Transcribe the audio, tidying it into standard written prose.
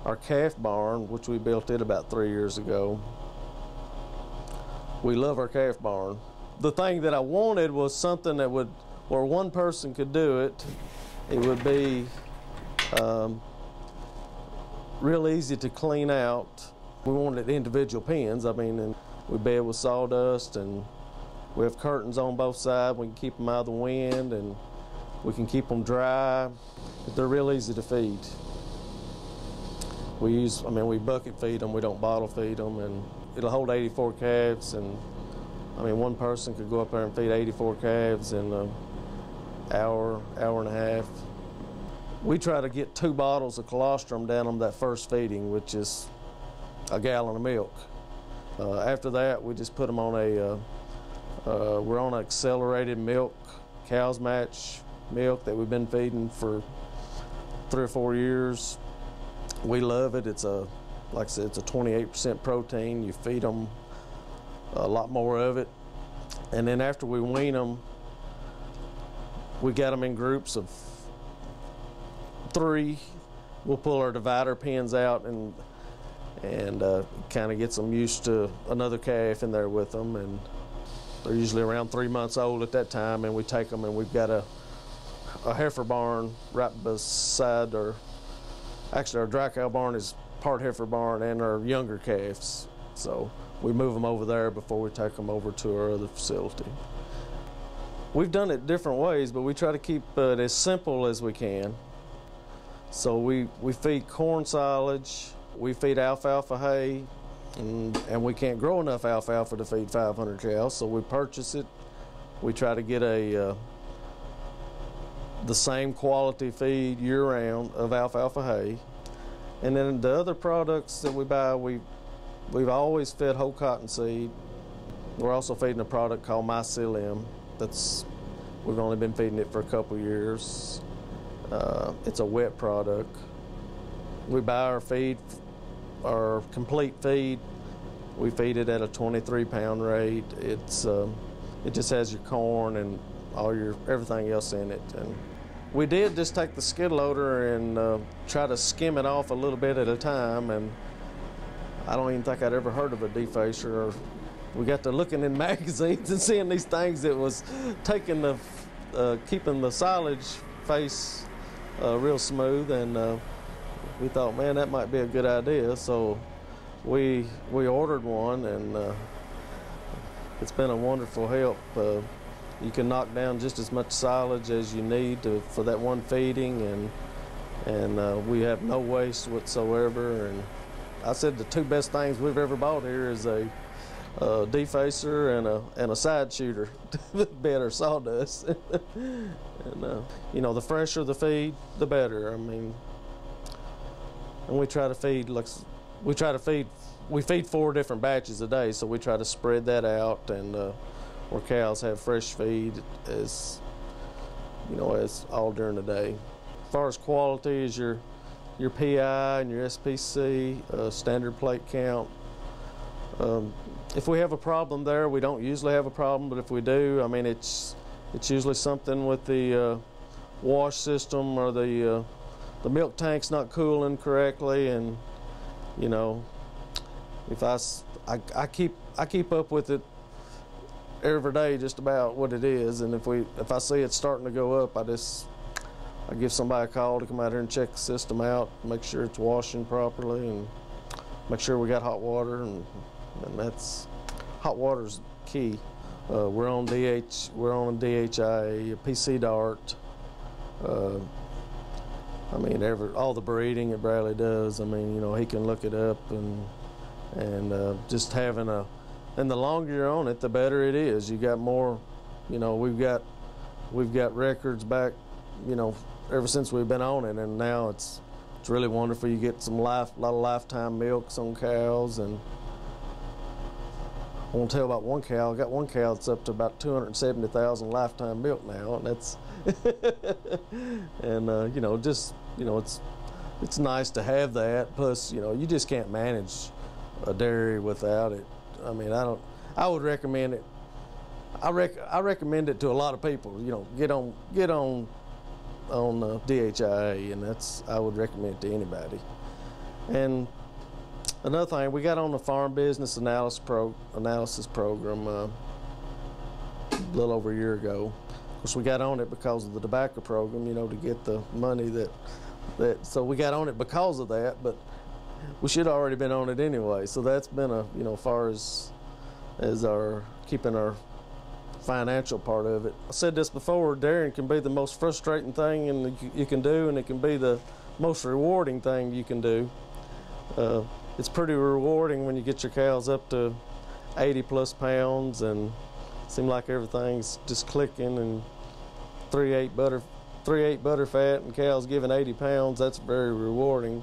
our calf barn, which we built it about 3 years ago. We love our calf barn. The thing that I wanted was something that would, where one person could do it. It would be real easy to clean out. We wanted individual pens. I mean, and we bed with sawdust, and we have curtains on both sides. We can keep them out of the wind, and we can keep them dry. They're real easy to feed. We bucket feed them. We don't bottle feed them, and it'll hold 84 calves. And I mean, one person could go up there and feed 84 calves in an hour, hour and a half. We try to get 2 bottles of colostrum down on that first feeding, which is a gallon of milk. After that, we just put them on we're on an accelerated milk, Cows Match milk that we've been feeding for 3 or 4 years. We love it. It's like I said, it's a 28% protein. You feed them a lot more of it. And then after we wean them, we got them in groups of 3. We'll pull our divider pens out and kind of get them used to another calf in there with them. And they're usually around 3 months old at that time, and we take them, and we've got a heifer barn right beside actually our dry cow barn is part heifer barn and our younger calves. So we move them over there before we take them over to our other facility. We've done it different ways, but we try to keep it as simple as we can. So we feed corn silage, we feed alfalfa hay, and we can't grow enough alfalfa to feed 500 cows, so we purchase it. We try to get the same quality feed year-round of alfalfa hay. And then the other products that we buy, we've always fed whole cottonseed. We're also feeding a product called mycelium. We've only been feeding it for a couple years. It's a wet product. We buy our feed, our complete feed. We feed it at a 23-pound rate. It just has your corn and everything else in it. And we did just take the skid loader and try to skim it off a little bit at a time, and I don't even think I'd ever heard of a defacer. We got to looking in magazines and seeing these things that was taking keeping the silage face real smooth, and we thought, man, that might be a good idea. So we ordered one, and it's been a wonderful help. You can knock down just as much silage as you need for that one feeding, and we have no waste whatsoever. And I said the 2 best things we've ever bought here is a defacer and a side shooter, bed or sawdust. And you know, the fresher the feed, the better. I mean, and we try to feed we feed 4 different batches a day, so we try to spread that out, and where cows have fresh feed as all during the day. As far as quality is your PI and your SPC, standard plate count. If we have a problem there, we don't usually have a problem, but if we do, I mean, it's usually something with the wash system, or the milk tank's not cooling correctly. And you know, if I keep up with it every day, just about what it is. And if I see it's starting to go up, I give somebody a call to come out here and check the system out, make sure it's washing properly, and make sure we got hot water. And hot water's key. We're on DHIA, PC Dart. I mean, all the breeding that Bradley does. I mean, you know, he can look it up, and just having and the longer you're on it, the better it is. You got more. You know, we've got records back, you know, ever since we've been on it, and now it's really wonderful. You get a lot of lifetime milks on cows. And I won't tell about one cow. I got one cow that's up to about 270,000 lifetime milk now, and that's and you know, just, you know, it's nice to have that. Plus, you know, you just can't manage a dairy without it. I mean, I would recommend it. I recommend it to a lot of people. You know, get on DHIA, and I would recommend it to anybody. And another thing, we got on the farm business analysis program a little over a year ago. Of course, we got on it because of the tobacco program, you know, to get the money so we got on it because of that, but we should have already been on it anyway. So that's been as far as our keeping our financial part of it. I said this before, dairying can be the most frustrating thing you can do, and it can be the most rewarding thing you can do. It's pretty rewarding when you get your cows up to 80+ pounds and it seems like everything's just clicking, and 3/8 butter fat and cows giving 80 pounds. That's very rewarding.